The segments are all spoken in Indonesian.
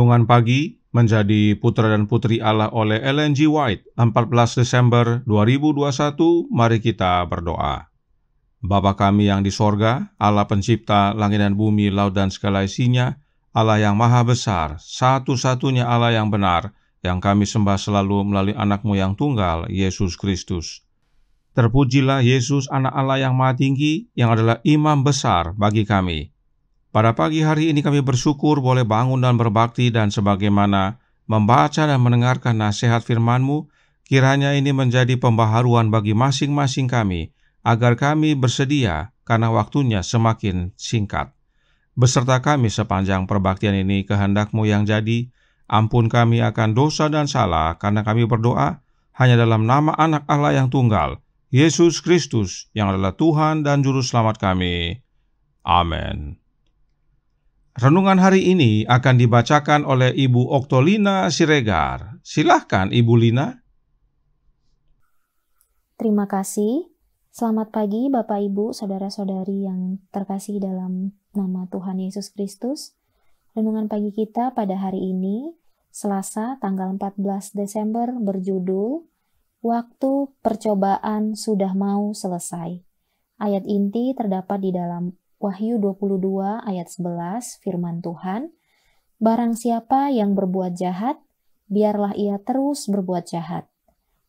Renungan Pagi menjadi Putra dan Putri Allah oleh Ellen G. White, 14 Desember 2021. Mari kita berdoa. Bapa kami yang di sorga, Allah pencipta langit dan bumi, laut dan segala isinya, Allah yang maha besar, satu-satunya Allah yang benar, yang kami sembah selalu melalui anak-Mu yang tunggal, Yesus Kristus. Terpujilah Yesus, anak Allah yang maha tinggi, yang adalah imam besar bagi kami. Pada pagi hari ini kami bersyukur boleh bangun dan berbakti, dan sebagaimana membaca dan mendengarkan nasihat firman-Mu, kiranya ini menjadi pembaharuan bagi masing-masing kami, agar kami bersedia karena waktunya semakin singkat. Beserta kami sepanjang perbaktian ini, kehendak-Mu yang jadi. Ampun kami akan dosa dan salah, karena kami berdoa hanya dalam nama anak Allah yang tunggal, Yesus Kristus, yang adalah Tuhan dan Juru Selamat kami. Amin. Renungan hari ini akan dibacakan oleh Ibu Oktolina Siregar. Silahkan Ibu Lina. Terima kasih. Selamat pagi Bapak Ibu, Saudara-saudari yang terkasih dalam nama Tuhan Yesus Kristus. Renungan pagi kita pada hari ini, Selasa tanggal 14 Desember, berjudul Waktu Percobaan Sudah Mau Selesai. Ayat inti terdapat di dalam Wahyu 22 ayat 11, firman Tuhan, "Barang siapa yang berbuat jahat, biarlah ia terus berbuat jahat.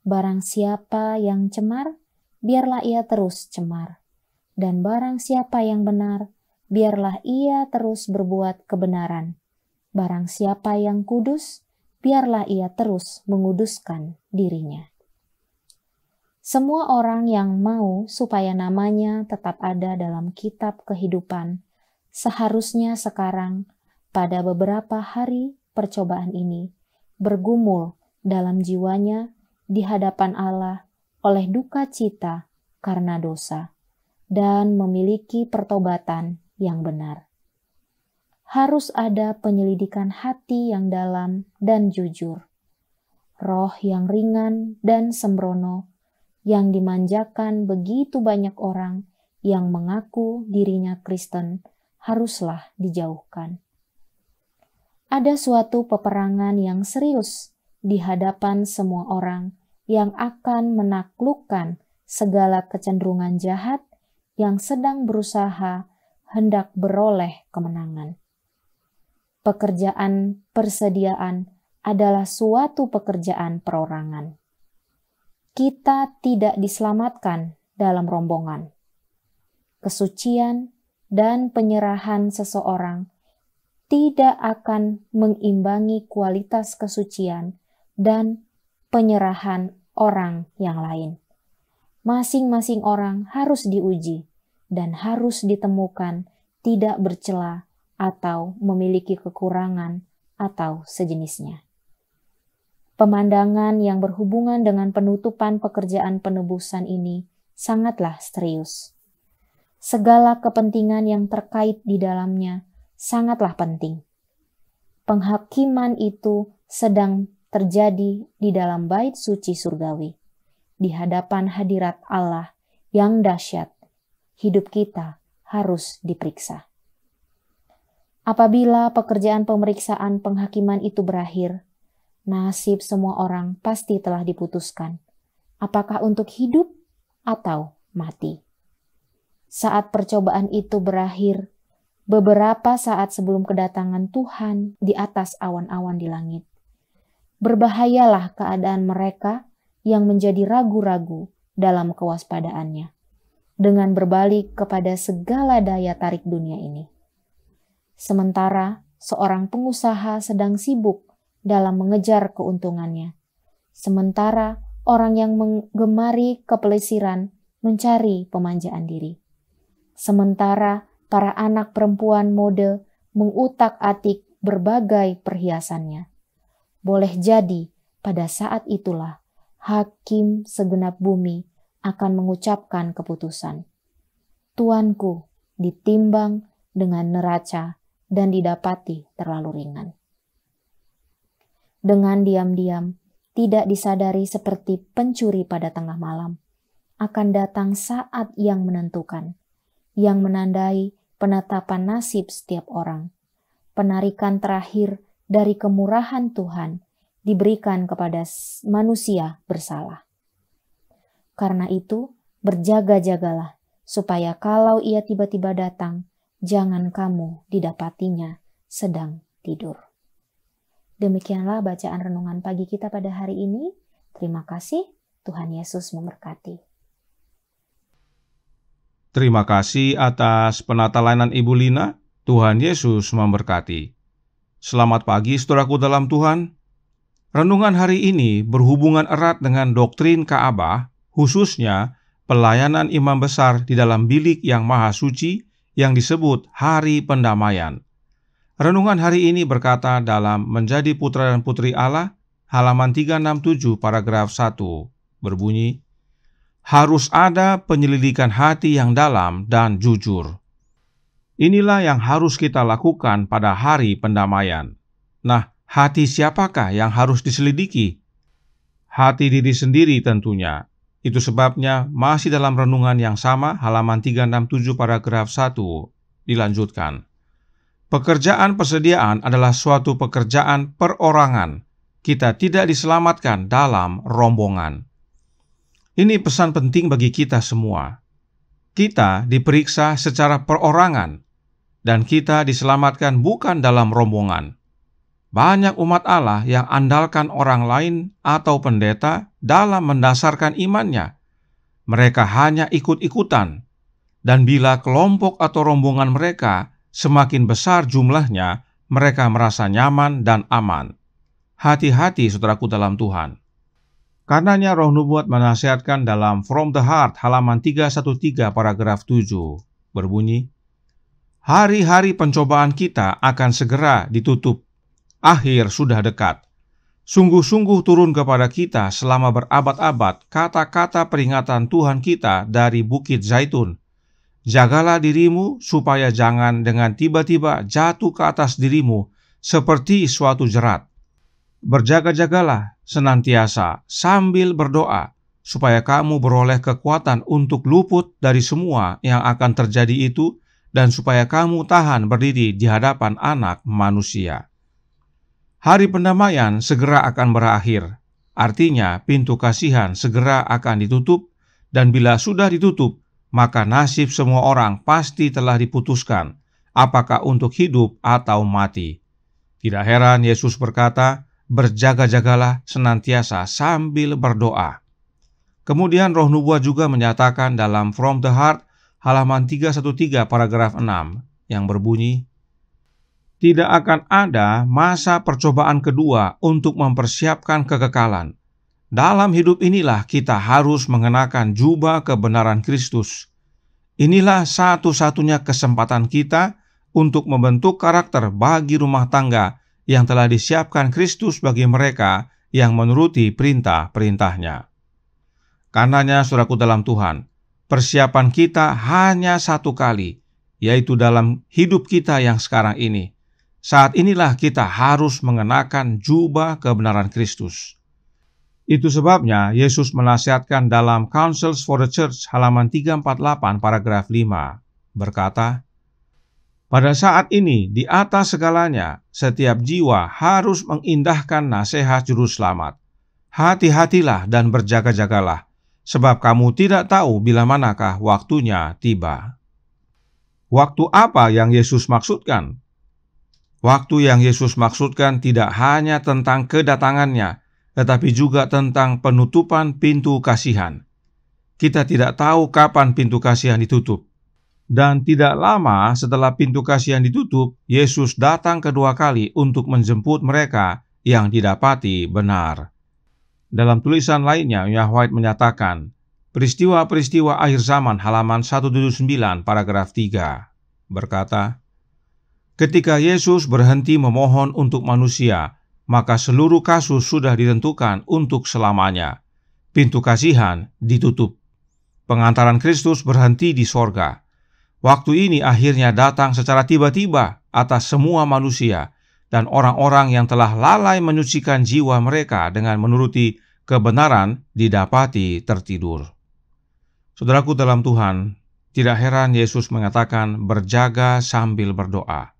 Barang siapa yang cemar, biarlah ia terus cemar. Dan barang siapa yang benar, biarlah ia terus berbuat kebenaran. Barang siapa yang kudus, biarlah ia terus menguduskan dirinya." Semua orang yang mau supaya namanya tetap ada dalam kitab kehidupan, seharusnya sekarang, pada beberapa hari percobaan ini, bergumul dalam jiwanya di hadapan Allah oleh duka cita karena dosa, dan memiliki pertobatan yang benar. Harus ada penyelidikan hati yang dalam dan jujur, roh yang ringan dan sembrono, yang dimanjakan begitu banyak orang yang mengaku dirinya Kristen, haruslah dijauhkan. Ada suatu peperangan yang serius di hadapan semua orang yang akan menaklukkan segala kecenderungan jahat yang sedang berusaha hendak beroleh kemenangan. Pekerjaan persediaan adalah suatu pekerjaan perorangan. Kita tidak diselamatkan dalam rombongan. Kesucian dan penyerahan seseorang tidak akan mengimbangi kualitas kesucian dan penyerahan orang yang lain. Masing-masing orang harus diuji dan harus ditemukan tidak bercela atau memiliki kekurangan atau sejenisnya. Pemandangan yang berhubungan dengan penutupan pekerjaan penebusan ini sangatlah serius. Segala kepentingan yang terkait di dalamnya sangatlah penting. Penghakiman itu sedang terjadi di dalam bait suci surgawi, di hadapan hadirat Allah yang dahsyat. Hidup kita harus diperiksa. Apabila pekerjaan pemeriksaan penghakiman itu berakhir, nasib semua orang pasti telah diputuskan, apakah untuk hidup atau mati. Saat percobaan itu berakhir, beberapa saat sebelum kedatangan Tuhan di atas awan-awan di langit, berbahayalah keadaan mereka yang menjadi ragu-ragu dalam kewaspadaannya, dengan berbalik kepada segala daya tarik dunia ini. Sementara seorang pengusaha sedang sibuk dalam mengejar keuntungannya. Sementara orang yang menggemari kepelesiran mencari pemanjaan diri. Sementara para anak perempuan mode mengutak-atik berbagai perhiasannya. Boleh jadi pada saat itulah hakim segenap bumi akan mengucapkan keputusan. Tuanku ditimbang dengan neraca dan didapati terlalu ringan. Dengan diam-diam, tidak disadari seperti pencuri pada tengah malam, akan datang saat yang menentukan, yang menandai penetapan nasib setiap orang, penarikan terakhir dari kemurahan Tuhan diberikan kepada manusia bersalah. Karena itu, berjaga-jagalah, supaya kalau ia tiba-tiba datang, jangan kamu didapatinya sedang tidur. Demikianlah bacaan renungan pagi kita pada hari ini. Terima kasih, Tuhan Yesus memberkati. Terima kasih atas penata layanan Ibu Lina. Tuhan Yesus memberkati. Selamat pagi saudaraku dalam Tuhan. Renungan hari ini berhubungan erat dengan doktrin Ka'bah, khususnya pelayanan imam besar di dalam bilik yang maha suci yang disebut Hari Pendamaian. Renungan hari ini berkata dalam Menjadi Putra dan Putri Allah, halaman 367 paragraf 1, berbunyi, harus ada penyelidikan hati yang dalam dan jujur. Inilah yang harus kita lakukan pada hari pendamaian. Nah, hati siapakah yang harus diselidiki? Hati diri sendiri tentunya. Itu sebabnya masih dalam renungan yang sama, halaman 367 paragraf 1, dilanjutkan. Pekerjaan persediaan adalah suatu pekerjaan perorangan. Kita tidak diselamatkan dalam rombongan. Ini pesan penting bagi kita semua. Kita diperiksa secara perorangan, dan kita diselamatkan bukan dalam rombongan. Banyak umat Allah yang andalkan orang lain atau pendeta dalam mendasarkan imannya. Mereka hanya ikut-ikutan, dan bila kelompok atau rombongan mereka semakin besar jumlahnya, mereka merasa nyaman dan aman. Hati-hati saudaraku dalam Tuhan. Karenanya Roh Nubuat menasihatkan dalam From the Heart halaman 313 paragraf 7 berbunyi, hari-hari pencobaan kita akan segera ditutup. Akhir sudah dekat. Sungguh-sungguh turun kepada kita selama berabad-abad kata-kata peringatan Tuhan kita dari Bukit Zaitun. Jagalah dirimu supaya jangan dengan tiba-tiba jatuh ke atas dirimu seperti suatu jerat. Berjaga-jagalah senantiasa sambil berdoa, supaya kamu beroleh kekuatan untuk luput dari semua yang akan terjadi itu, dan supaya kamu tahan berdiri di hadapan Anak Manusia. Hari pendamaian segera akan berakhir. Artinya pintu kasihan segera akan ditutup, dan bila sudah ditutup, maka nasib semua orang pasti telah diputuskan, apakah untuk hidup atau mati. Tidak heran Yesus berkata, berjaga-jagalah senantiasa sambil berdoa. Kemudian Roh Nubuat juga menyatakan dalam From the Heart halaman 313 paragraf 6 yang berbunyi, tidak akan ada masa percobaan kedua untuk mempersiapkan kekekalan. Dalam hidup inilah kita harus mengenakan jubah kebenaran Kristus. Inilah satu-satunya kesempatan kita untuk membentuk karakter bagi rumah tangga yang telah disiapkan Kristus bagi mereka yang menuruti perintah-perintahnya. Karenanya, saudaraku dalam Tuhan, persiapan kita hanya satu kali, yaitu dalam hidup kita yang sekarang ini. Saat inilah kita harus mengenakan jubah kebenaran Kristus. Itu sebabnya Yesus menasihatkan dalam Counsels for the Church halaman 348 paragraf 5 berkata, pada saat ini di atas segalanya setiap jiwa harus mengindahkan nasihat juru selamat. Hati-hatilah dan berjaga-jagalah, sebab kamu tidak tahu bila manakah waktunya tiba. Waktu apa yang Yesus maksudkan? Waktu yang Yesus maksudkan tidak hanya tentang kedatangannya, tetapi juga tentang penutupan pintu kasihan. Kita tidak tahu kapan pintu kasihan ditutup. Dan tidak lama setelah pintu kasihan ditutup, Yesus datang kedua kali untuk menjemput mereka yang didapati benar. Dalam tulisan lainnya, Ellen G. White menyatakan, peristiwa-peristiwa akhir zaman halaman 179 paragraf 3 berkata, ketika Yesus berhenti memohon untuk manusia, maka seluruh kasus sudah ditentukan untuk selamanya. Pintu kasihan ditutup. Pengantaran Kristus berhenti di sorga. Waktu ini akhirnya datang secara tiba-tiba atas semua manusia, dan orang-orang yang telah lalai menyucikan jiwa mereka dengan menuruti kebenaran didapati tertidur. Saudaraku dalam Tuhan, tidak heran Yesus mengatakan berjaga sambil berdoa.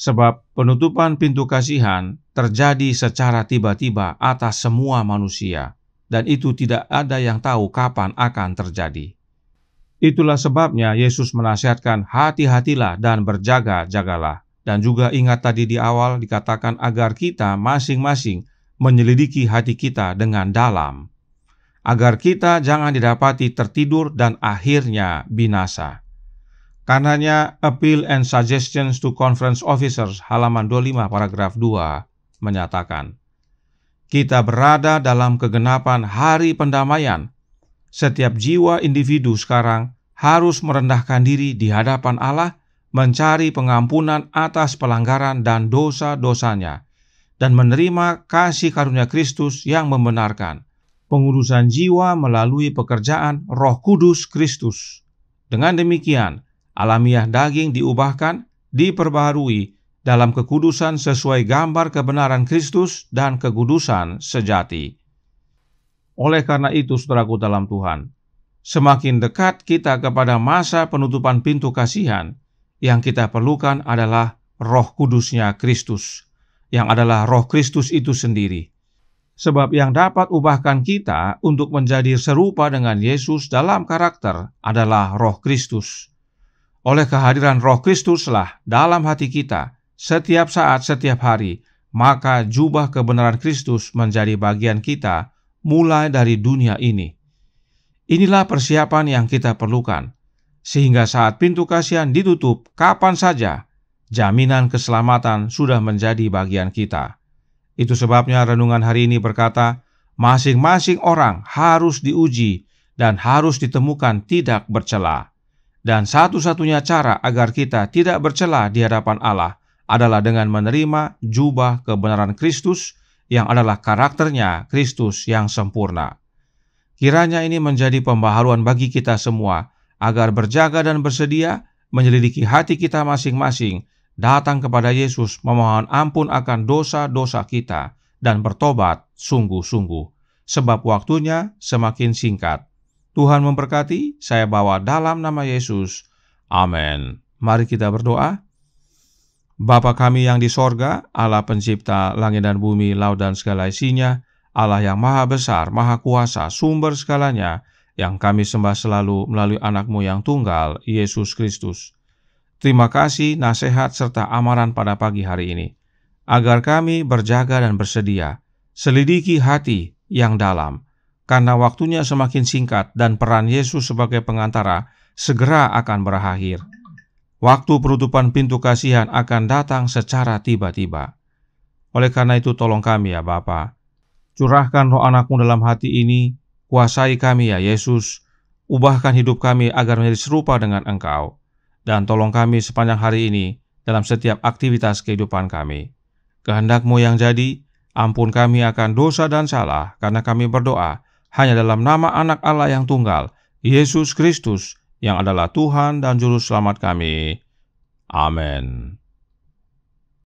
Sebab penutupan pintu kasihan terjadi secara tiba-tiba atas semua manusia, dan itu tidak ada yang tahu kapan akan terjadi. Itulah sebabnya Yesus menasihatkan hati-hatilah dan berjaga-jagalah. Dan juga ingat tadi di awal dikatakan agar kita masing-masing menyelidiki hati kita dengan dalam, agar kita jangan didapati tertidur dan akhirnya binasa. Karenanya, Appeal and Suggestions to Conference Officers halaman 25 paragraf 2 menyatakan, kita berada dalam kegenapan hari pendamaian. Setiap jiwa individu sekarang harus merendahkan diri di hadapan Allah, mencari pengampunan atas pelanggaran dan dosa-dosanya, dan menerima kasih karunia Kristus yang membenarkan, pengudusan jiwa melalui pekerjaan Roh Kudus Kristus. Dengan demikian, alamiah daging diubahkan, diperbaharui dalam kekudusan sesuai gambar kebenaran Kristus dan kekudusan sejati. Oleh karena itu, saudaraku dalam Tuhan, semakin dekat kita kepada masa penutupan pintu kasihan, yang kita perlukan adalah Roh Kudusnya Kristus, yang adalah Roh Kristus itu sendiri. Sebab yang dapat ubahkan kita untuk menjadi serupa dengan Yesus dalam karakter adalah Roh Kristus. Oleh kehadiran Roh Kristuslah dalam hati kita, setiap saat, setiap hari, maka jubah kebenaran Kristus menjadi bagian kita, mulai dari dunia ini. Inilah persiapan yang kita perlukan, sehingga saat pintu kasihan ditutup kapan saja, jaminan keselamatan sudah menjadi bagian kita. Itu sebabnya renungan hari ini berkata, masing-masing orang harus diuji dan harus ditemukan tidak bercela. Dan satu-satunya cara agar kita tidak bercela di hadapan Allah adalah dengan menerima jubah kebenaran Kristus, yang adalah karakternya Kristus yang sempurna. Kiranya ini menjadi pembaharuan bagi kita semua, agar berjaga dan bersedia menyelidiki hati kita masing-masing, datang kepada Yesus memohon ampun akan dosa-dosa kita, dan bertobat sungguh-sungguh, sebab waktunya semakin singkat. Tuhan memberkati, saya bawa dalam nama Yesus. Amin. Mari kita berdoa. Bapa kami yang di sorga, Allah pencipta langit dan bumi, laut dan segala isinya, Allah yang maha besar, maha kuasa, sumber segalanya, yang kami sembah selalu melalui anak-Mu yang tunggal, Yesus Kristus. Terima kasih nasihat serta amaran pada pagi hari ini, agar kami berjaga dan bersedia, selidiki hati yang dalam, karena waktunya semakin singkat dan peran Yesus sebagai pengantara segera akan berakhir. Waktu penutupan pintu kasihan akan datang secara tiba-tiba. Oleh karena itu tolong kami ya Bapa, curahkan roh anak-Mu dalam hati ini, kuasai kami ya Yesus, ubahkan hidup kami agar menjadi serupa dengan Engkau, dan tolong kami sepanjang hari ini dalam setiap aktivitas kehidupan kami. Kehendak-Mu yang jadi, ampun kami akan dosa dan salah, karena kami berdoa hanya dalam nama anak Allah yang tunggal, Yesus Kristus, yang adalah Tuhan dan Juru Selamat kami. Amin.